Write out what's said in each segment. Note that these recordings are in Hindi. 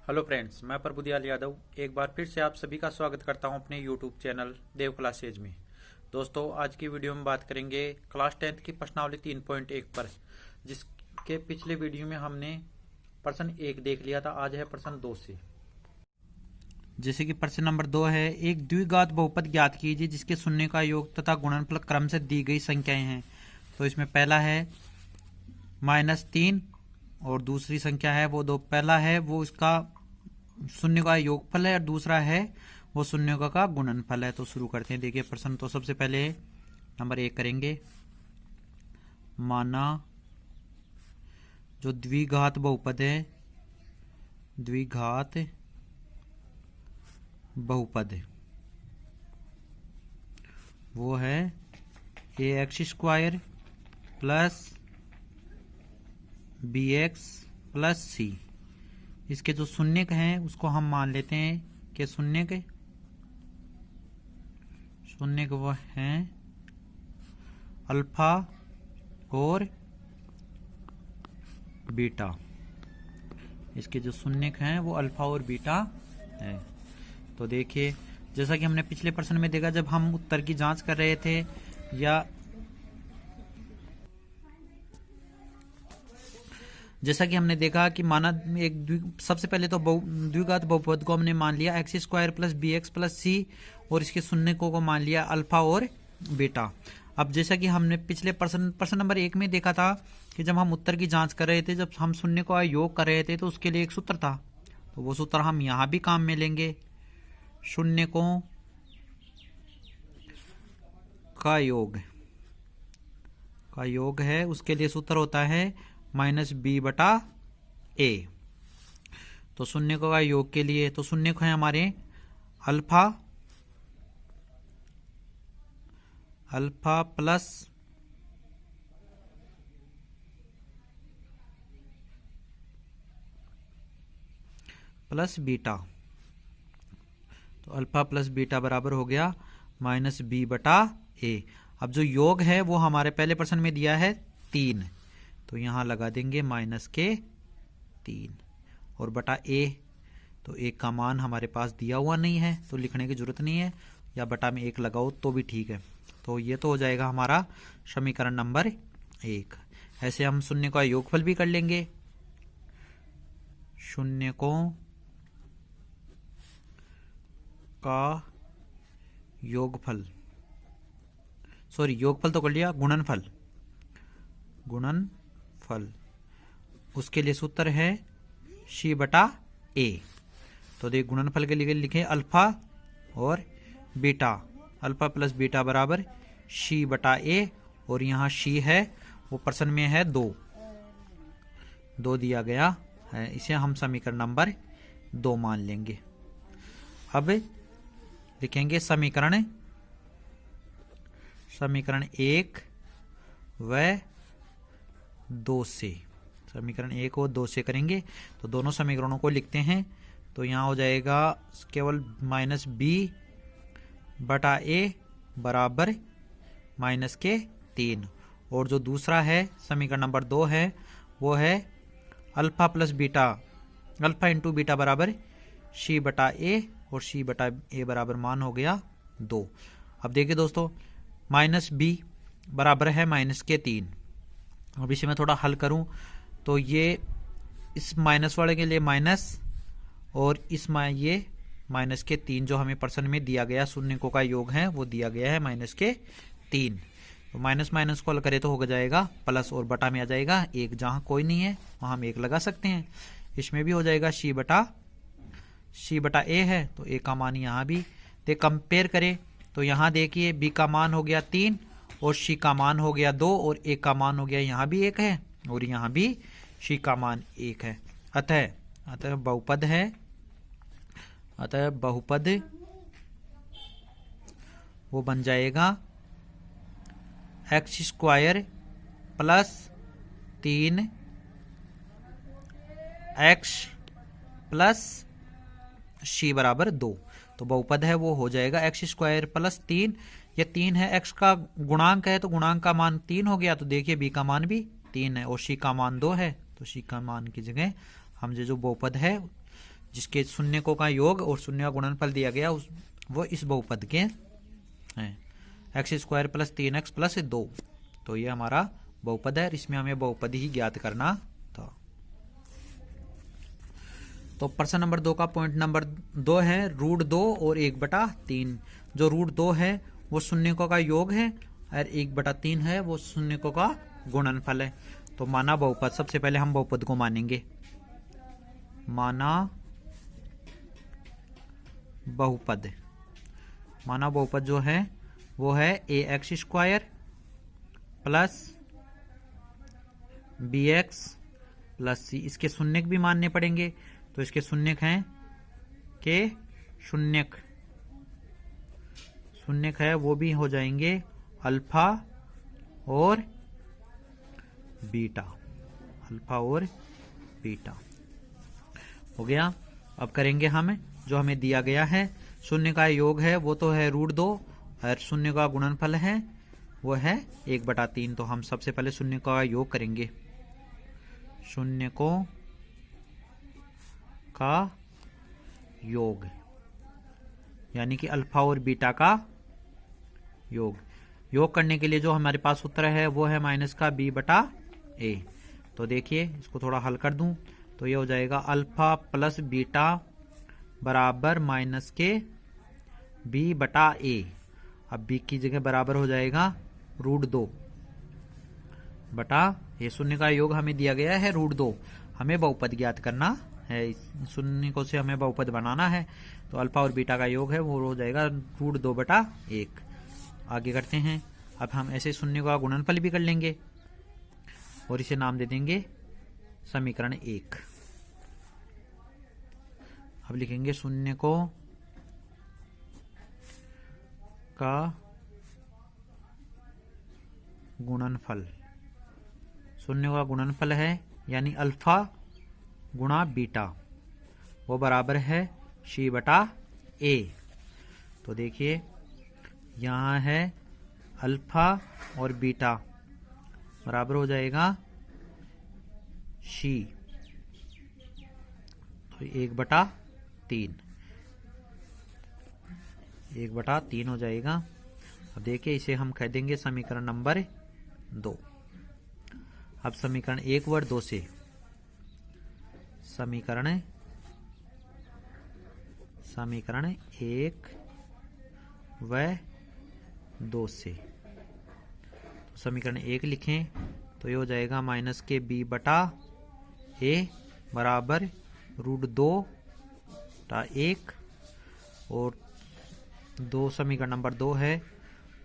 हेलो फ्रेंड्स, मैं प्रभुदयाल यादव एक बार फिर से आप सभी का स्वागत करता हूं अपने यूट्यूब चैनल देव क्लासेज में। दोस्तों, आज की वीडियो में बात करेंगे क्लास 10th की प्रश्नावली 3.1 पर, जिसके पिछले वीडियो में हमने प्रश्न 1 देख लिया था। आज है प्रश्न 2 से। जैसे कि प्रश्न नंबर 2 है, एक द्विघात बहुपद ज्ञात कीजिए जिसके शून्य का योग तथा गुणनफल क्रम से दी गई संख्याएं हैं। तो इसमें पहला है -3 और दूसरी संख्या है वो 2। पहला है वो इसका शून्य का योगफल है और दूसरा है वो शून्य का गुणनफल है। तो शुरू करते हैं। देखिए प्रश्न, तो सबसे पहले नंबर 1 करेंगे। माना जो द्विघात बहुपद है, द्विघात बहुपद वो है ax² plus bx plus c। इसके जो शून्यक हैं उसको हम मान लेते हैं कि शून्यक वो हैं अल्फा और बीटा। इसके जो शून्यक हैं वो अल्फा और बीटा है। तो देखिए, जैसा कि हमने पिछले प्रश्न में देखा, जब हम उत्तर की जांच कर रहे थे या जैसा कि हमने देखा कि माना एक सबसे पहले तो द्विघात बहुपद को हमने मान लिया x² plus bx plus c और इसके शून्यकों को मान लिया अल्फा और बीटा। अब जैसा कि हमने पिछले प्रश्न नंबर 1 में देखा था कि जब हम उत्तर की जांच कर रहे थे, जब हम शून्य का योग कर रहे थे, तो उसके लिए एक सूत्र था। तो वो सूत्र हम यहाँ भी काम में लेंगे। शून्यकों का योग है, उसके लिए सूत्र होता है -b/a। तो शून्य का योग के लिए तो शून्य है हमारे अल्फा प्लस बीटा। तो अल्फा प्लस बीटा बराबर हो गया -b/a। अब जो योग है वो हमारे पहले प्रश्न में दिया है 3, तो यहां लगा देंगे -3 और बटा a। तो 1 का मान हमारे पास दिया हुआ नहीं है तो लिखने की जरूरत नहीं है, या बटा में 1 लगाओ तो भी ठीक है। तो ये तो हो जाएगा हमारा समीकरण नंबर 1। ऐसे हम शून्य का योगफल भी कर लेंगे। शून्यकों का योगफल, योगफल तो कर लिया, गुणनफल उसके लिए सूत्र है c/a। तो देख, गुणनफल के लिए लिखे अल्फा और बीटा, अल्फा प्लस बीटा बराबर c/a। और यहाँ c है वो प्रश्न में है 2 दिया गया है, इसे हम समीकरण नंबर 2 मान लेंगे। अब लिखेंगे समीकरण 1 व 2 से। समीकरण 1 और 2 से करेंगे तो दोनों समीकरणों को लिखते हैं। तो यहाँ हो जाएगा केवल -b/a बराबर -3। और जो दूसरा है समीकरण नंबर 2 है वो है alpha plus beta, alpha into beta बराबर c/a और c/a बराबर मान हो गया 2। अब देखिए दोस्तों, -b बराबर है -3। अब इसे मैं थोड़ा हल करूं तो ये इस माइनस वाले के लिए माइनस और ये -3 जो हमें प्रश्न में दिया गया शून्यकों का योग है वो दिया गया है -3। तो माइनस माइनस को हल करें तो हो जाएगा प्लस और बटा में आ जाएगा 1। जहां कोई नहीं है वहां हम 1 लगा सकते हैं। इसमें भी हो जाएगा c/a है तो a का मान यहाँ भी दे। कंपेयर करें तो यहाँ देखिए b का मान हो गया 3 और c का मान हो गया 2 और a का मान हो गया यहाँ भी 1 है और यहाँ भी c का मान 1 है। अतः बहुपद है, अतः बहुपद वो बन जाएगा x² plus 3x plus c बराबर 2। तो बहुपद है वो हो जाएगा x² प्लस 3। ये 3 है, x का गुणांक है तो गुणांक का मान 3 हो गया। तो देखिए b का मान भी 3 है और c का मान 2 है। तो c का मान की जगह हम जो बहुपद है जिसके शून्यकों का योग और शून्य का गुणनफल दिया गया वो इस बहुपद के हैं, x² + 3x + 2। तो ये हमारा बहुपद है, इसमें हमें बहुपद ही ज्ञात करना था। तो प्रश्न नंबर 2 का पॉइंट नंबर 2 है √2 और 1/3। जो √2 है वो शून्यकों का योग है और 1/3 है वो शून्यकों का गुणनफल है। तो माना बहुपद, सबसे पहले हम बहुपद को मानेंगे। माना बहुपद, माना बहुपद जो है वो है ax² + bx + c। इसके शून्यक भी मानने पड़ेंगे, तो इसके शून्यक हैं के शून्यक है वो भी हो जाएंगे अल्फा और बीटा। अल्फा और बीटा हो गया। अब करेंगे हम जो हमें दिया गया है, शून्य का योग है वो तो है √2 और शून्य का गुणनफल है वो है 1/3। तो हम सबसे पहले शून्य का योग करेंगे। शून्यकों का योग यानी कि अल्फा और बीटा का योग करने के लिए जो हमारे पास उत्तर है वो है -b/a। तो देखिए इसको थोड़ा हल कर दूं तो ये हो जाएगा अल्फा + बीटा बराबर -b/a। अब b की जगह बराबर हो जाएगा √2 बटा ये शून्य का योग हमें दिया गया है √2। हमें बहुपद ज्ञात करना है, शून्य को से हमें बहुपद बनाना है। तो अल्फा और बीटा का योग है वो हो जाएगा √2/1। आगे करते हैं। अब हम ऐसे शून्य का गुणनफल भी कर लेंगे और इसे नाम दे देंगे समीकरण 1। अब लिखेंगे शून्य को का गुणनफल। शून्य का गुणनफल है यानी अल्फा गुणा बीटा वो बराबर है c/a। तो देखिए यहाँ है अल्फा और बीटा बराबर हो जाएगा c। तो 1/3 हो जाएगा। अब देखिए इसे हम कह देंगे समीकरण नंबर 2। अब समीकरण 1 व 2 से समीकरण 1 व 2 से तो समीकरण 1 लिखें तो ये हो जाएगा -b/a बराबर √2/1 और 2 समीकरण नंबर 2 है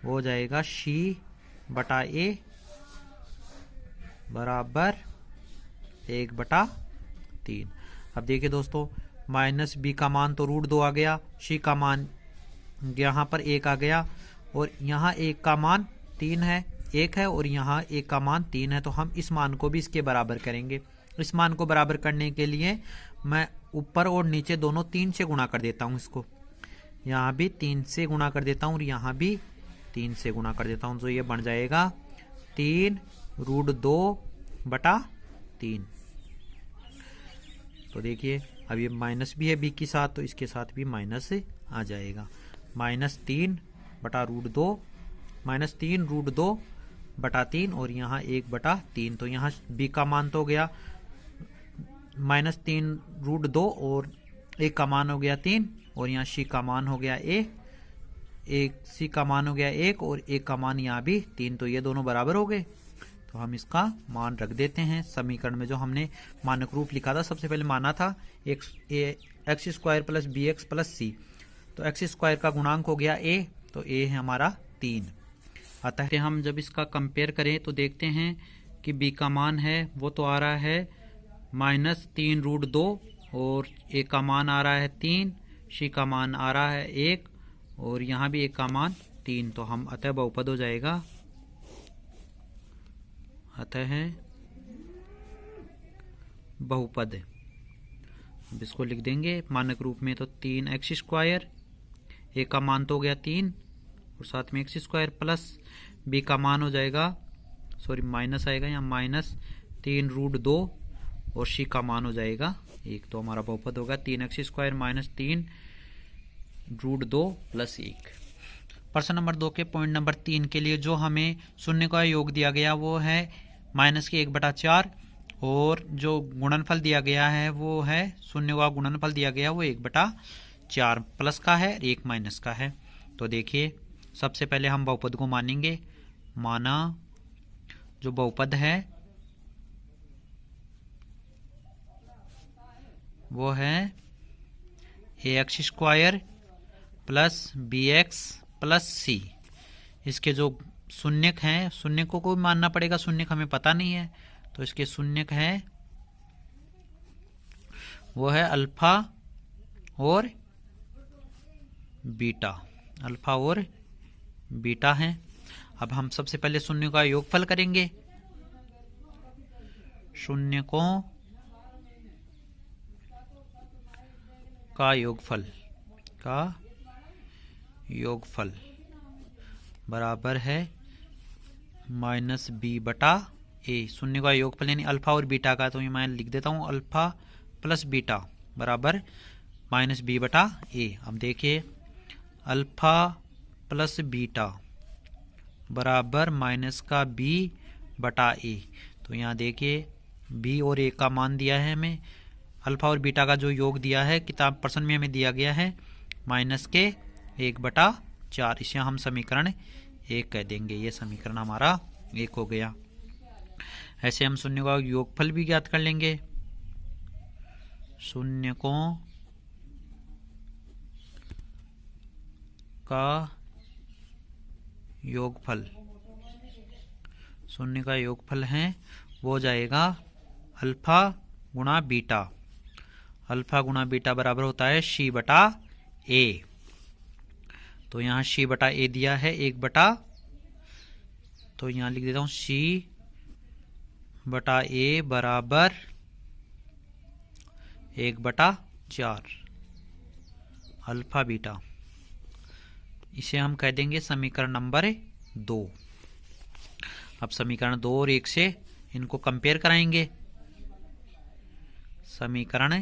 वो हो जाएगा c/a बराबर 1/3। अब देखिए दोस्तों -b का मान तो √2 आ गया, c का मान यहाँ पर 1 आ गया और यहाँ 1 का मान 3 है, 1 है और यहाँ 1 का मान 3 है। तो हम इस मान को भी इसके बराबर करेंगे। इस मान को बराबर करने के लिए मैं ऊपर और नीचे दोनों 3 से गुणा कर देता हूँ। इसको यहाँ भी 3 से गुणा कर देता हूँ और यहाँ भी 3 से गुणा कर देता हूँ। तो ये बन जाएगा 3 √2/3। तो देखिए अब ये माइनस भी है b के साथ तो इसके साथ भी माइनस आ जाएगा। -3 बटा √2/3 और यहाँ 1/3। तो यहाँ b का मान तो हो गया -3 √2 और 1 का मान हो गया 3 और यहाँ c का मान हो गया c का मान हो गया 1 और 1 का मान यहाँ भी 3। तो ये दोनों बराबर हो गए। तो हम इसका मान रख देते हैं समीकरण में जो हमने मानक रूप लिखा था। सबसे पहले माना था x² + bx + c। तो x² का गुणांक हो गया a, तो a है हमारा 3। अतः हम जब इसका कंपेयर करें तो देखते हैं कि b का मान है वो तो आ रहा है -3 √2 और a का मान आ रहा है 3, c का मान आ रहा है 1 और यहाँ भी 1 का मान 3। तो हम अतः बहुपद हो जाएगा, अतः है बहुपद। अब इसको लिख देंगे मानक रूप में तो 3x², a का मान तो हो गया 3 और साथ में x² प्लस b का मान हो जाएगा, सॉरी माइनस आएगा यहाँ -3 √2 और c का मान हो जाएगा 1। तो हमारा बहुपद होगा 3x² माइनस 3 रूट 2 प्लस 1। प्रश्न नंबर 2 के पॉइंट नंबर 3 के लिए जो हमें शून्य का योग दिया गया वो है माइनस के 1/4 और जो गुणनफल दिया गया है वो है शून्य का गुणनफल दिया गया वो 1/4 प्लस का है, 1 माइनस का है। तो देखिए सबसे पहले हम बहुपद को मानेंगे। माना जो बहुपद है वो है ax² plus bx plus c। इसके जो शून्यक हैं, शून्य को कोई मानना पड़ेगा, शून्यक हमें पता नहीं है, तो इसके शून्यक है वो है अल्फा और बीटा। अल्फा और बीटा है। अब हम सबसे पहले शून्य का योगफल करेंगे। शून्यकों का योगफल बराबर है माइनस बी बटा ए। शून्य का योगफल यानी अल्फा और बीटा का, तो ये मैं लिख देता हूं अल्फा प्लस बीटा बराबर माइनस बी बटा ए। अब देखिए अल्फा प्लस बीटा बराबर माइनस का बी बटा ए। तो यहाँ देखिए बी और ए का मान दिया है हमें, अल्फा और बीटा का जो योग दिया है किताब प्रश्न में हमें दिया गया है माइनस के 1/4। इसे हम समीकरण 1 कह देंगे। ये समीकरण हमारा 1 हो गया। ऐसे हम शून्य का योगफल भी ज्ञात कर लेंगे। शून्यकों का योगफल, शून्य का योगफल है वो हो जाएगा अल्फा गुणा बीटा। अल्फा गुणा बीटा बराबर होता है सी बटा ए। तो यहाँ सी बटा ए दिया है 1 तो यहाँ लिख देता हूं सी बटा ए बराबर 1/4 अल्फा बीटा। इसे हम कह देंगे समीकरण नंबर 2। अब समीकरण 2 और 1 से इनको कंपेयर कराएंगे। समीकरण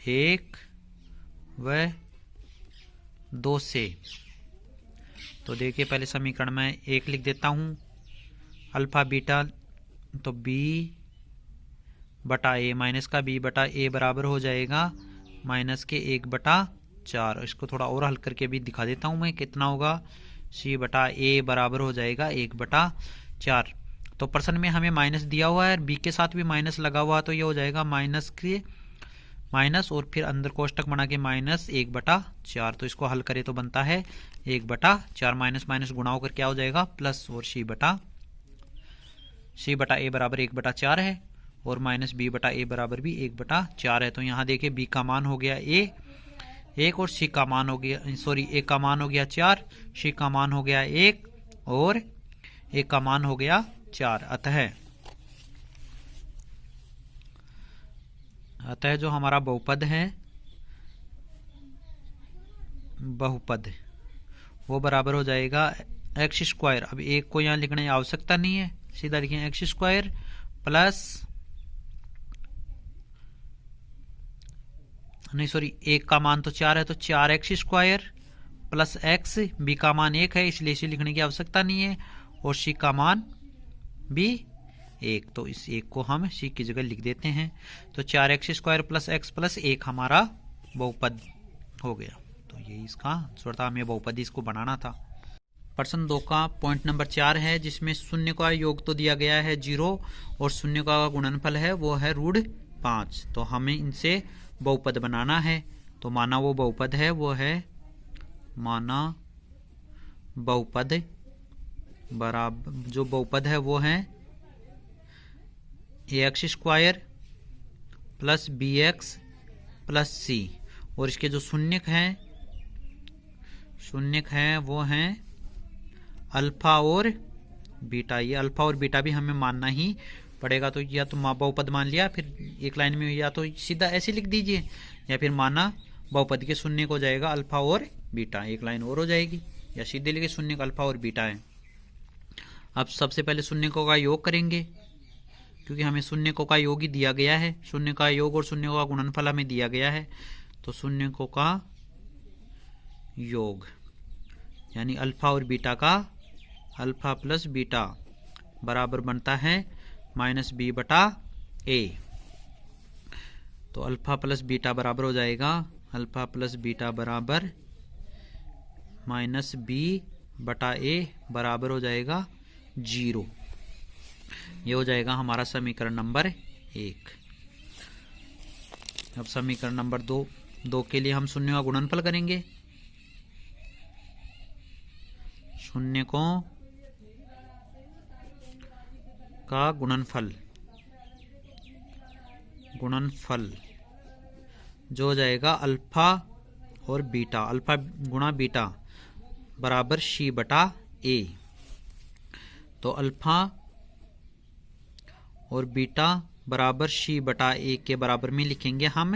1 व 2 से। तो देखिए पहले समीकरण में 1 लिख देता हूं अल्फा बीटा, तो b बटा ए माइनस का b बटा ए बराबर हो जाएगा माइनस के 1/4। इसको थोड़ा और हल करके भी दिखा देता हूं मैं कितना होगा। c बटा ए बराबर हो जाएगा 1/4। तो प्रश्न में हमें माइनस दिया हुआ है, b के साथ भी माइनस लगा हुआ है, तो ये हो जाएगा माइनस और फिर अंदर कोष्टक बना के माइनस 1/4। तो इसको हल करें तो बनता है 1/4 माइनस माइनस गुणा होकर क्या हो जाएगा प्लस, और c बटा ए बराबर 1/4 है और माइनस b बटा ए बराबर भी 1/4 है। तो यहाँ देखिए b का मान हो गया 1 और c का मान हो गया, सॉरी a का मान हो गया 4, c का मान हो गया 1 और a का मान हो गया 4। अतः जो हमारा बहुपद है, बहुपद वो बराबर हो जाएगा x²। अब 1 को यहाँ लिखने की आवश्यकता नहीं है, सीधा लिखें x² प्लस, नहीं सॉरी 1 का मान तो 4 है, तो 4x² प्लस x, b का मान 1 है इसलिए इसे लिखने की आवश्यकता नहीं है, और c का मान भी 1। तो इस 1 को हम c की जगह लिख देते हैं। तो 4x² प्लस x प्लस 1 हमारा बहुपद हो गया। तो ये इसका छोटा हमें बहुपद इसको बनाना था। प्रश्न 2 का पॉइंट नंबर 4 है जिसमें शून्य का योग तो दिया गया है 0 और शून्य का गुणनफल है वो है √5। तो हमें इनसे बहुपद बनाना है। तो माना वो बहुपद है वो है, माना बहुपद बराबर, जो बहुपद है वो है ax² plus bx plus c, और इसके जो शून्यक हैं वो हैं अल्फा और बीटा। ये अल्फा और बीटा भी हमें मानना ही पड़ेगा। तो या तो बहुपद मान लिया फिर एक लाइन में, या तो सीधा ऐसे लिख दीजिए, या फिर माना बहुपद के शून्य को जाएगा अल्फा और बीटा, एक लाइन और हो जाएगी, या सीधे लिखे शून्य का अल्फा और बीटा है। अब सबसे पहले शून्यकों का योग करेंगे। क्योंकि हमें शून्यकों का योग ही दिया गया है, शून्य का योग और शून्य का गुणनफल हमें दिया गया है। तो शून्यकों का योग यानी अल्फा और बीटा का, अल्फा प्लस बीटा बराबर बनता है -b/a। तो अल्फा प्लस बीटा बराबर हो जाएगा, अल्फा प्लस बीटा बराबर -b/a बराबर हो जाएगा 0। ये हो जाएगा हमारा समीकरण नंबर 1। अब समीकरण नंबर 2 के लिए हम शून्य का गुणनफल करेंगे। शून्यकों का गुणनफल जो हो जाएगा अल्फा और बीटा, अल्फा गुणा बीटा बराबर c/a। तो अल्फा और बीटा बराबर c/a के बराबर में लिखेंगे हम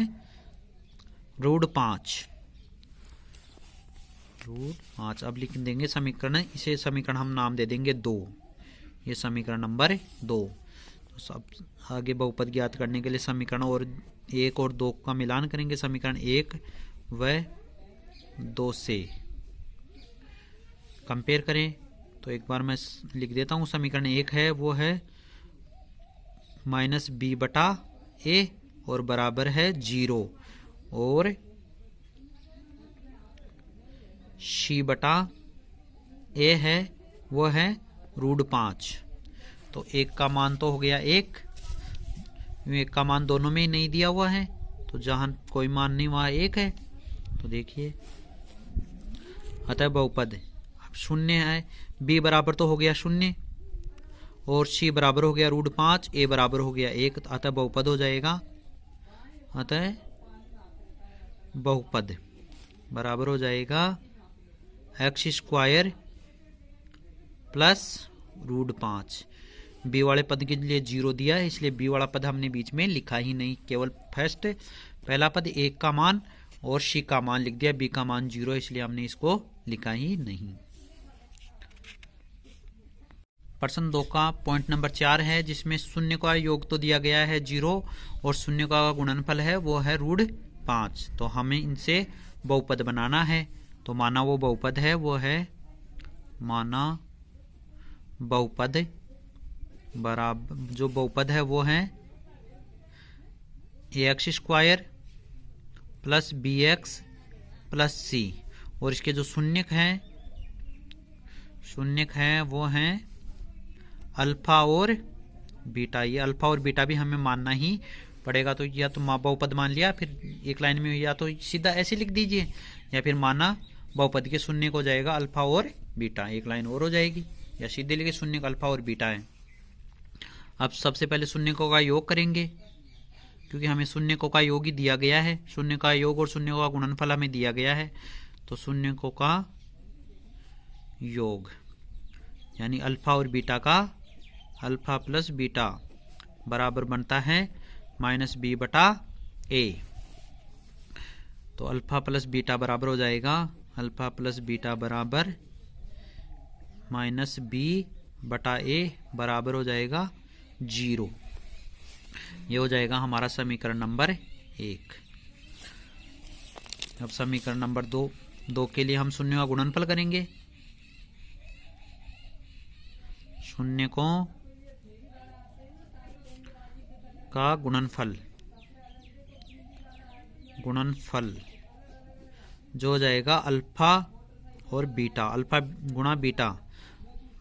√5। अब लिख देंगे समीकरण, इसे समीकरण हम नाम दे देंगे 2। ये समीकरण नंबर 2। तो सब आगे बहुपद ज्ञात करने के लिए समीकरण और 1 और 2 का मिलान करेंगे। समीकरण 1 व 2 से कंपेयर करें तो एक बार मैं लिख देता हूँ। समीकरण 1 है वो है -b/a और बराबर है 0 और c/a है वो है √5। तो 1 का मान तो हो गया 1 का मान दोनों में ही नहीं दिया हुआ है, तो जहां कोई मान नहीं वहां 1 है। तो देखिए अतः बहुपद अब 0 है, b बराबर तो हो गया 0 और c बराबर हो गया √5, a बराबर हो गया 1, अतः बहुपद हो जाएगा। अतः बहुपद बराबर हो जाएगा x² प्लस √5। बी वाले पद के लिए 0 दिया है, इसलिए बी वाला पद हमने बीच में लिखा ही नहीं, केवल फर्स्ट पहला पद 1 का मान और c का मान लिख दिया। b का मान 0 है, इसलिए हमने इसको लिखा ही नहीं। प्रश्न 2 का पॉइंट नंबर 4 है, जिसमें शून्य का योग तो दिया गया है 0 और शून्य का गुणनफल है वो है √5। तो हमें इनसे बहुपद बनाना है। तो माना वो बहुपद है वो है, माना बहुपद बराबर, जो बहुपद है वो है ax² plus bx plus c, और इसके जो शून्यक हैं वो हैं अल्फा और बीटा। ये अल्फा और बीटा भी हमें मानना ही पड़ेगा। तो या तो बहुपद मान लिया, फिर एक लाइन में या तो सीधा ऐसे लिख दीजिए, या फिर माना बहुपद के शून्य को जाएगा अल्फा और बीटा, एक लाइन और हो जाएगी, या सीधे लिखे शून्य का अल्फा और बीटा है। अब सबसे पहले शून्यकों का योग करेंगे, क्योंकि हमें शून्यकों का योग ही दिया गया है, शून्य का योग और शून्य का गुणनफल हमें दिया गया है। तो शून्यकों का योग यानी अल्फा और बीटा का, अल्फा प्लस बीटा बराबर बनता है -b/a। तो अल्फा प्लस बीटा बराबर हो जाएगा, अल्फा प्लस बीटा बराबर -b/a बराबर हो जाएगा 0। ये हो जाएगा हमारा समीकरण नंबर 1। अब समीकरण नंबर 2 के लिए हम शून्य का गुणनफल करेंगे। शून्यकों का गुणनफल जो हो जाएगा अल्फा और बीटा, अल्फा गुणा बीटा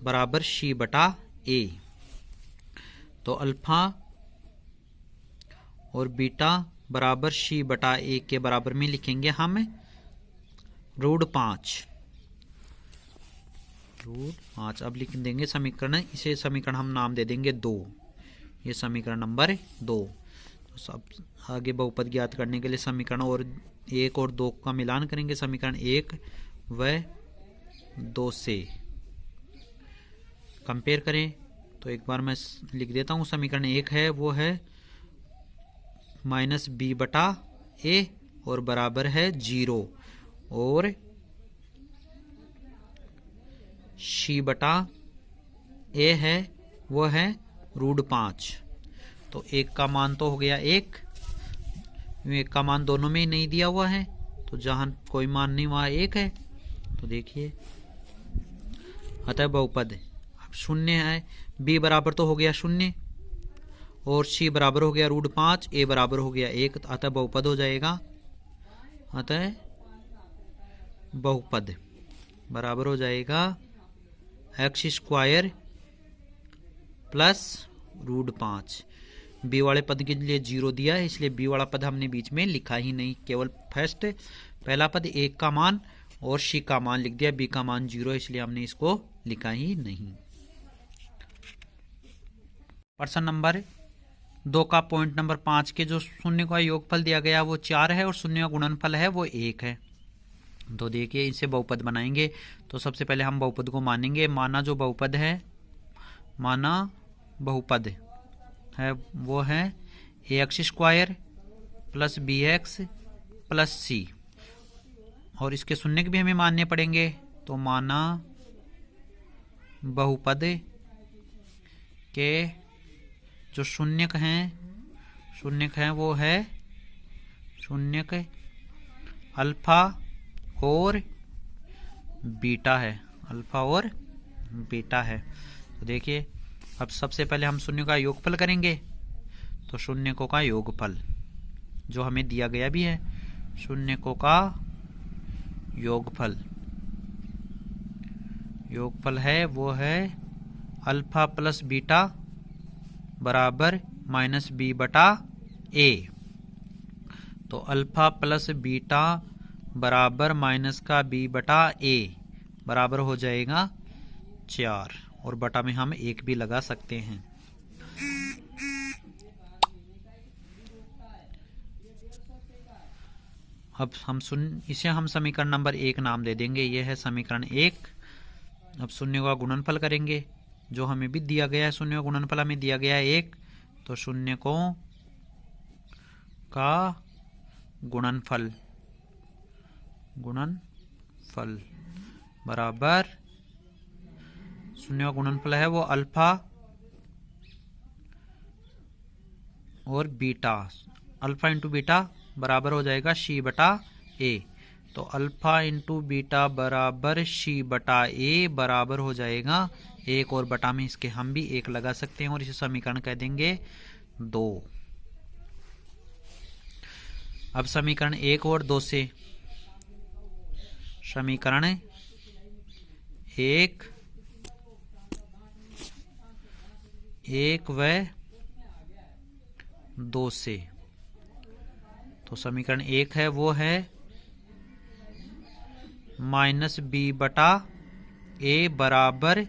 बराबर c/a। तो अल्फा और बीटा बराबर c/a के बराबर में लिखेंगे हम √5। अब लिख देंगे समीकरण, इसे समीकरण हम नाम दे देंगे 2। ये समीकरण नंबर 2। तो सब आगे बहुपद ज्ञात करने के लिए समीकरण और 1 और 2 का मिलान करेंगे। समीकरण 1 व 2 से कंपेयर करें तो एक बार मैं लिख देता हूँ। समीकरण 1 है वो है -b/a और बराबर है 0 और c/a है वो है √5। तो एक का मान तो हो गया एक का मान दोनों में ही नहीं दिया हुआ है, तो जहां कोई मान नहीं वहां एक है। तो देखिए अतः बहुपद अब शून्य है, b बराबर तो हो गया शून्य और c बराबर हो गया √5, a बराबर हो गया 1, अतः बहुपद हो जाएगा। अतः बहुपद बराबर हो जाएगा x² प्लस √5। बी वाले पद के लिए 0 दिया है, इसलिए बी वाला पद हमने बीच में लिखा ही नहीं, केवल फर्स्ट पहला पद 1 का मान और सी का मान लिख दिया। बी का मान 0 है, इसलिए हमने इसको लिखा ही नहीं। प्रश्न नंबर 2 का पॉइंट नंबर 5 के जो शून्य का योगफल दिया गया वो 4 है और शून्य का गुणनफल है वो 1 है। तो देखिए इसे बहुपद बनाएंगे। तो सबसे पहले हम बहुपद को मानेंगे। माना जो बहुपद है, माना बहुपद है वो है ax² plus bx plus c, और इसके शून्य भी हमें मानने पड़ेंगे। तो माना बहुपद के जो शून्यक हैं वो है शून्यक अल्फा और बीटा है, अल्फा और बीटा है। तो देखिए अब सबसे पहले हम शून्य का योगफल करेंगे। तो शून्यकों का योगफल जो हमें दिया गया भी है, शून्यकों का योगफल है वो है अल्फा प्लस बीटा बराबर -b/a। तो अल्फा प्लस बीटा बराबर -b/a बराबर हो जाएगा 4, और बटा में हम 1 भी लगा सकते हैं। अब इसे हम समीकरण नंबर 1 नाम दे देंगे। यह है समीकरण 1। अब शून्य का गुणनफल करेंगे जो हमें भी दिया गया है। शून्य का गुणनफल हमें दिया गया है 1, तो शून्यकों का गुणनफल बराबर शून्य का गुणनफल है वो अल्फा और बीटा, अल्फा इंटू बीटा बराबर हो जाएगा c/a। तो अल्फा इंटू बीटा बराबर c/a बराबर हो जाएगा 1, और बटा में इसके हम भी 1 लगा सकते हैं और इसे समीकरण कह देंगे 2। अब समीकरण 1 और 2 से समीकरण 1 व 2 से, तो समीकरण 1 है वो है -b/a बराबर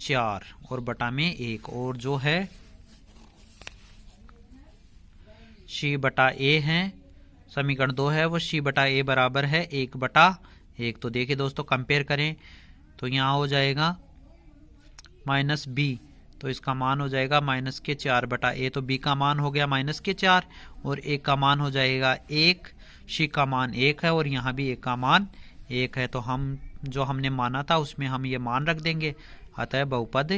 4 और बटा में 1, और जो है c/a है समीकरण 2 है वो c/a बराबर है 1/1। तो देखिए दोस्तों कंपेयर करें तो यहाँ हो जाएगा -b, तो इसका मान हो जाएगा -4/a। तो b का मान हो गया -4 और a का मान हो जाएगा 1, c का मान 1 है और यहाँ भी a का मान 1 है। तो हम जो हमने माना था उसमें हम ये मान रख देंगे। अतः बहुपद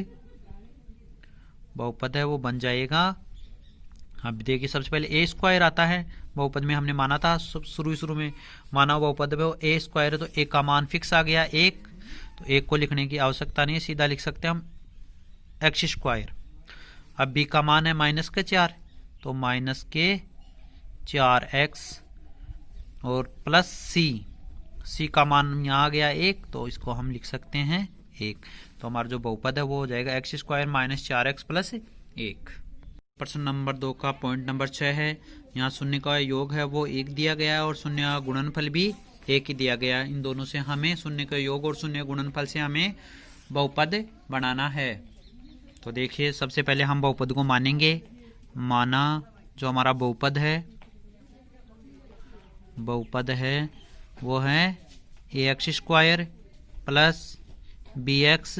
है वो बन जाएगा। अब देखिए सबसे पहले a² आता है बहुपद में, हमने माना था शुरू में माना बहुपद में a² है, तो a का मान फिक्स आ गया 1, तो 1 को लिखने की आवश्यकता नहीं है, सीधा लिख सकते हैं हम x²। अब b का मान है -4, तो -4x और प्लस c का मान यहाँ आ गया 1, तो इसको हम लिख सकते हैं 1। तो हमारा जो बहुपद है वो हो जाएगा x² - 4x + 1। प्रश्न नंबर 2 का पॉइंट नंबर 6 है। यहाँ शून्य का योग है वो 1 दिया गया है और शून्य का गुणनफल भी 1 ही दिया गया है। इन दोनों से हमें शून्य का योग और शून्य गुणनफल से हमें बहुपद बनाना है। तो देखिए सबसे पहले हम बहुपद को मानेंगे। माना जो हमारा बहुपद है वो है ax² plus bx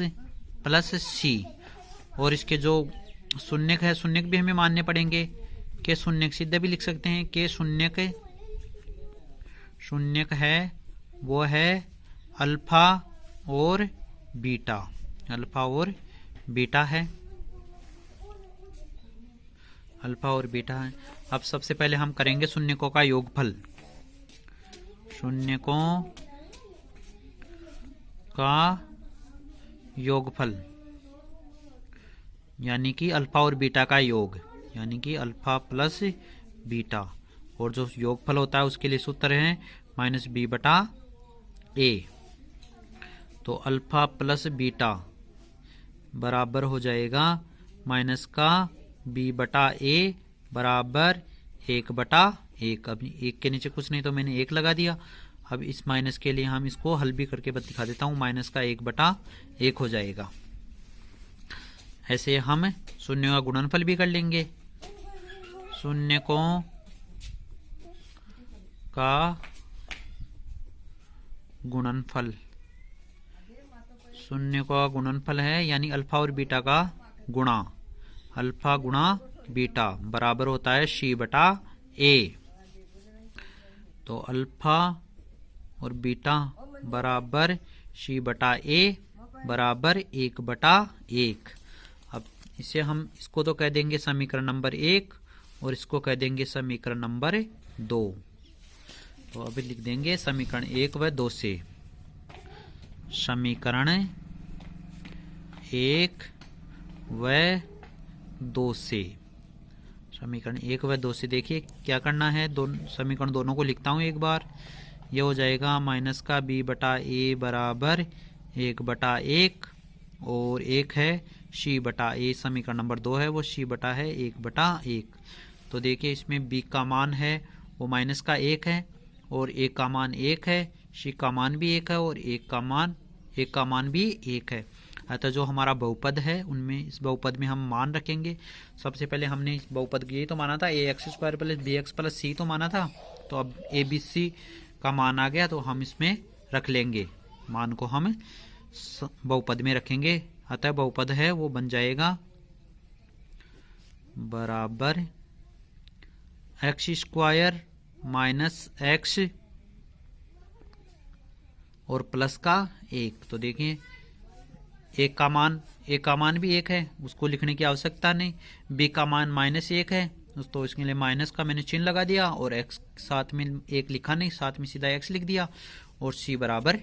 plus c, और इसके जो शून्यक है शून्यक भी हमें मानने पड़ेंगे। के शून्यक सीधे भी लिख सकते हैं के शून्यक है वो है अल्फा और बीटा है। अल्फा और बीटा है। अब सबसे पहले हम करेंगे शून्यकों का योगफल। शून्यकों का योगफल यानी कि अल्फा और बीटा का योग, यानी कि अल्फा प्लस बीटा, और जो योगफल होता है उसके लिए सूत्र है माइनस बी बटा ए। तो अल्फा प्लस बीटा बराबर हो जाएगा माइनस का बी बटा ए बराबर 1/1। अब 1 के नीचे कुछ नहीं तो मैंने 1 लगा दिया। अब इस माइनस के लिए हम इसको हल भी करके दिखा देता हूँ, माइनस का 1/1 हो जाएगा। ऐसे हम शून्य का गुणनफल भी कर लेंगे। शून्यकों का गुणनफल, शून्य का गुणनफल है यानी अल्फा और बीटा का गुणा, अल्फा गुणा बीटा बराबर होता है सी बटा ए। तो अल्फा और बीटा बराबर सी बटा ए बराबर 1/1। अब इसे हम इसको तो कह देंगे समीकरण नंबर 1 और इसको कह देंगे समीकरण नंबर 2। तो अभी लिख देंगे समीकरण 1 व 2 से। समीकरण 1 व 2 से, समीकरण 1 व 2 से देखिए क्या करना है। समीकरण दोनों को लिखता हूँ एक बार। यह हो जाएगा माइनस का बी बटा ए बराबर 1/1 और 1 है सी बटा ए। समीकरण नंबर 2 है वो सी बटा है 1/1। तो देखिए इसमें बी का मान है वो माइनस का 1 है और ए का मान 1 है, सी का मान भी 1 है और 1 का मान भी 1 है। अतः जो हमारा बहुपद है उनमें इस बहुपद में हम मान रखेंगे। सबसे पहले हमने इस बहुपद के लिए तो माना था ax² प्लस bx प्लस सी तो माना था। तो अब ए बी सी का मान आ गया तो हम इसमें रख लेंगे, मान को हम बहुपद में रखेंगे। अतः बहुपद है वो बन जाएगा बराबर x² माइनस x और प्लस का 1। तो देखिए एक का मान भी 1 है, उसको लिखने की आवश्यकता नहीं। बी का मान -1 है तो इसके लिए माइनस का मैंने चिन्ह लगा दिया और x साथ में 1 लिखा नहीं, साथ में सीधा x लिख दिया। और c बराबर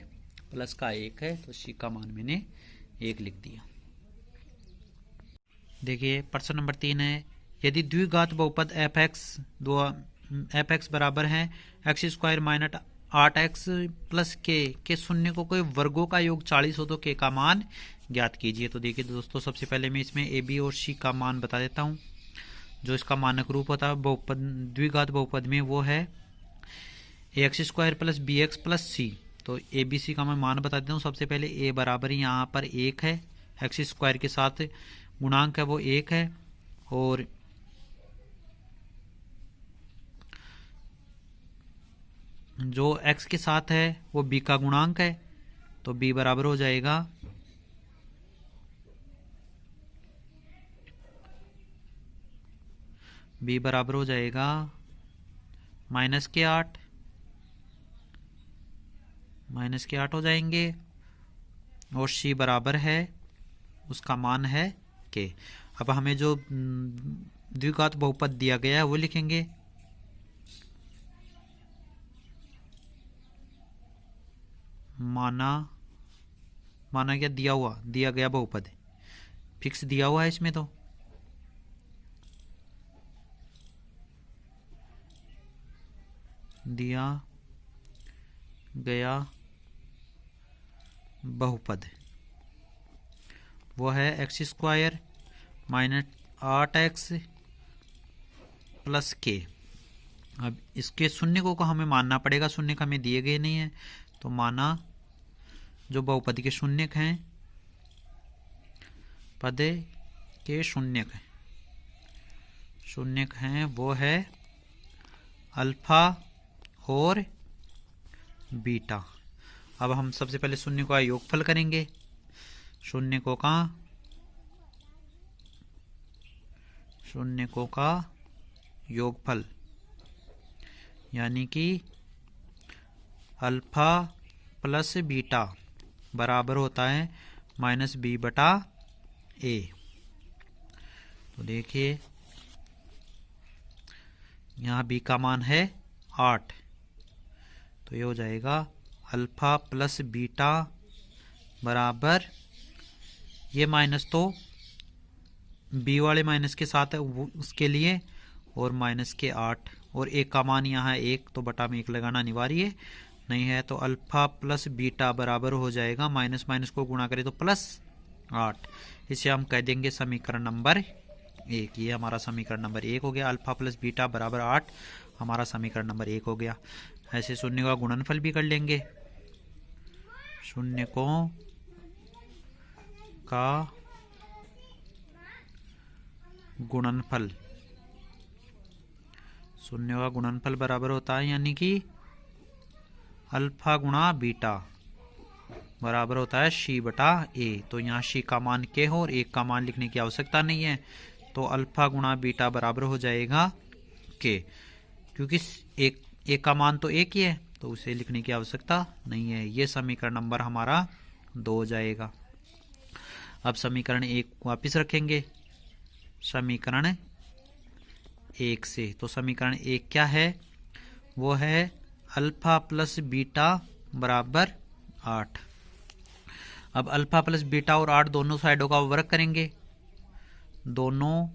प्लस का 1 है तो c का मान मैंने 1 लिख दिया। देखिए प्रश्न नंबर 3 है, यदि द्विघात बहुपद f(x) बराबर है x² माइनस 8x प्लस के शून्य को कोई वर्गों का योग 40 हो तो k का मान ज्ञात कीजिए। तो देखिए दोस्तों सबसे पहले मैं इसमें a b और c का मान बता देता हूँ। जो इसका मानक रूप होता है बहुपद द्विघात बहुपद में वो है ax² plus bx plus c। तो a b c का मैं मान बता देता हूँ। सबसे पहले a बराबर यहाँ पर 1 है, x² के साथ गुणांक है वो 1 है और जो x के साथ है वो b का गुणांक है। तो b बराबर हो जाएगा -8 हो जाएंगे और c बराबर है उसका मान है k। अब हमें जो द्विघात बहुपद दिया गया है वो लिखेंगे। माना क्या दिया गया बहुपद फिक्स दिया हुआ है इसमें। तो दिया गया बहुपद वो है x² minus 8x plus k। अब इसके शून्य को हमें मानना पड़ेगा, शून्य का हमें दिए गए नहीं है। तो माना जो बहुपद के शून्यक हैं, पद के शून्यक हैं वो है अल्फा और बीटा। अब हम सबसे पहले शून्य का योगफल करेंगे। शून्यकों का योगफल यानी कि अल्फा प्लस बीटा बराबर होता है -b/a। तो देखिए यहाँ b का मान है 8, तो ये हो जाएगा अल्फा प्लस बीटा बराबर, ये माइनस तो b वाले माइनस के साथ है उसके लिए, और माइनस के 8, और एक का मान यहाँ 1, तो बटा में 1 लगाना अनिवार्य नहीं है। तो अल्फा प्लस बीटा बराबर हो जाएगा, माइनस माइनस को गुणा करें तो प्लस 8। इसे हम कह देंगे समीकरण नंबर 1। ये हमारा समीकरण नंबर 1 हो गया। अल्फा प्लस बीटा बराबर 8 हमारा समीकरण नंबर 1 हो गया। ऐसे शून्य का गुणनफल भी कर लेंगे। शून्यकों का गुणनफल, शून्य का गुणनफल बराबर होता है यानी कि अल्फा गुणा बीटा बराबर होता है c बटा a। तो यहाँ c का मान k हो और 1 का मान लिखने की आवश्यकता नहीं है, तो अल्फा गुणा बीटा बराबर हो जाएगा k, क्योंकि एक का मान तो 1 ही है तो उसे लिखने की आवश्यकता नहीं है। ये समीकरण नंबर हमारा 2 हो जाएगा। अब समीकरण 1 वापस रखेंगे समीकरण 1 से। तो समीकरण 1 क्या है, वो है अल्फा प्लस बीटा बराबर 8। अब अल्फा प्लस बीटा और 8 दोनों साइडों का वर्ग करेंगे, दोनों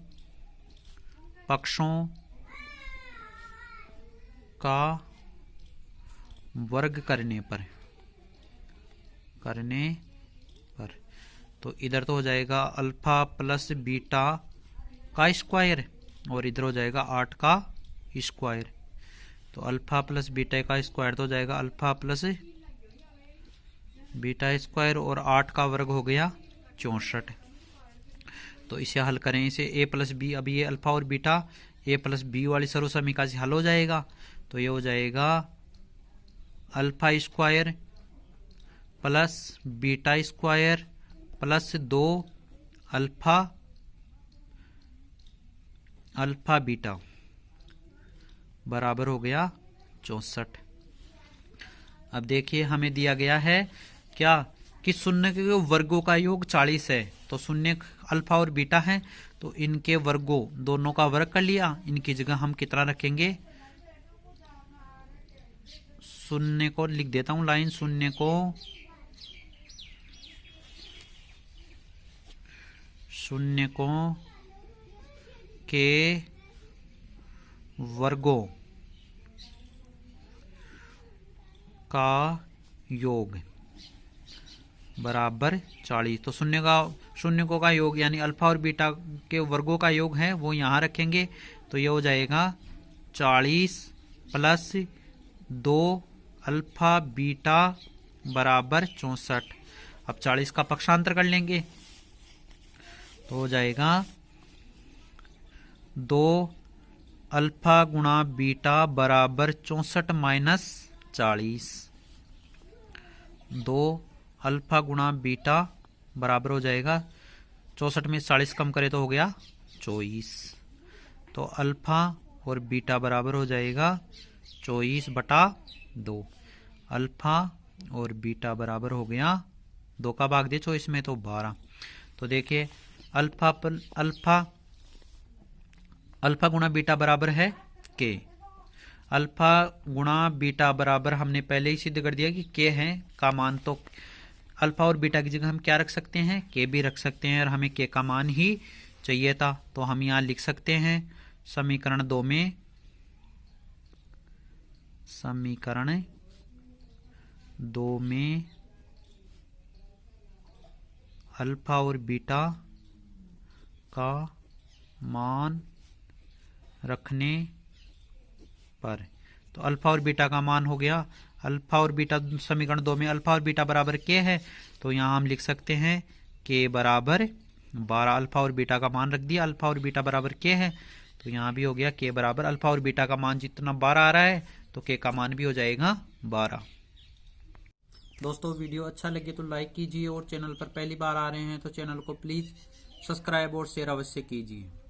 पक्षों का वर्ग करने पर तो इधर तो हो जाएगा अल्फा प्लस बीटा का स्क्वायर और इधर हो जाएगा 8 का स्क्वायर। तो अल्फा प्लस बीटा का स्क्वायर तो हो जाएगा अल्फा प्लस बीटा स्क्वायर और 8 का वर्ग हो गया 64। तो इसे हल करें, इसे a प्लस बी, अभी ये अल्फा और बीटा a प्लस बी वाली सर्व समीकरण से हल हो जाएगा। तो ये हो जाएगा alpha square plus beta square plus 2 alpha beta बराबर हो गया 64। अब देखिए हमें दिया गया है क्या कि शून्य के वर्गों का योग 40 है। तो शून्य अल्फा और बीटा है तो इनके वर्गों दोनों का वर्ग कर लिया, इनकी जगह हम कितना रखेंगे, शून्य को लिख देता हूं लाइन, शून्य को के वर्गों का योग बराबर 40। तो शून्य का योग यानी अल्फा और बीटा के वर्गों का योग है वो यहाँ रखेंगे। तो ये हो जाएगा 40 प्लस 2 अल्फा बीटा बराबर 64। अब 40 का पक्षांतर कर लेंगे तो हो जाएगा 2 अल्फा गुणा बीटा बराबर 64 माइनस 40। 2 अल्फा गुणा बीटा बराबर हो जाएगा 64 में 40 कम करे तो हो गया 24। तो अल्फा और बीटा बराबर हो जाएगा 24 बटा 2। अल्फा और बीटा बराबर हो गया 2 का भाग दे 24 में तो 12। तो देखिए अल्फा गुणा बीटा बराबर है के। अल्फा गुणा बीटा बराबर हमने पहले ही सिद्ध कर दिया कि के है का मान, तो अल्फा और बीटा की जगह हम क्या रख सकते हैं, के भी रख सकते हैं, और हमें के का मान ही चाहिए था। तो हम यहाँ लिख सकते हैं समीकरण 2 में अल्फा और बीटा का मान रखने पर, तो अल्फा और बीटा का मान हो गया, अल्फा और बीटा समीकरण 2 में अल्फा और बीटा बराबर के है तो यहाँ हम लिख सकते हैं के बराबर 12। अल्फा और बीटा का मान रख दिया, अल्फा और बीटा बराबर के है तो यहाँ भी हो गया के बराबर अल्फा और बीटा का मान जितना 12 आ रहा है तो के का मान भी हो जाएगा 12। दोस्तों वीडियो अच्छा लगे तो लाइक कीजिए और चैनल पर पहली बार आ रहे हैं तो चैनल को प्लीज सब्सक्राइब और शेयर अवश्य कीजिए।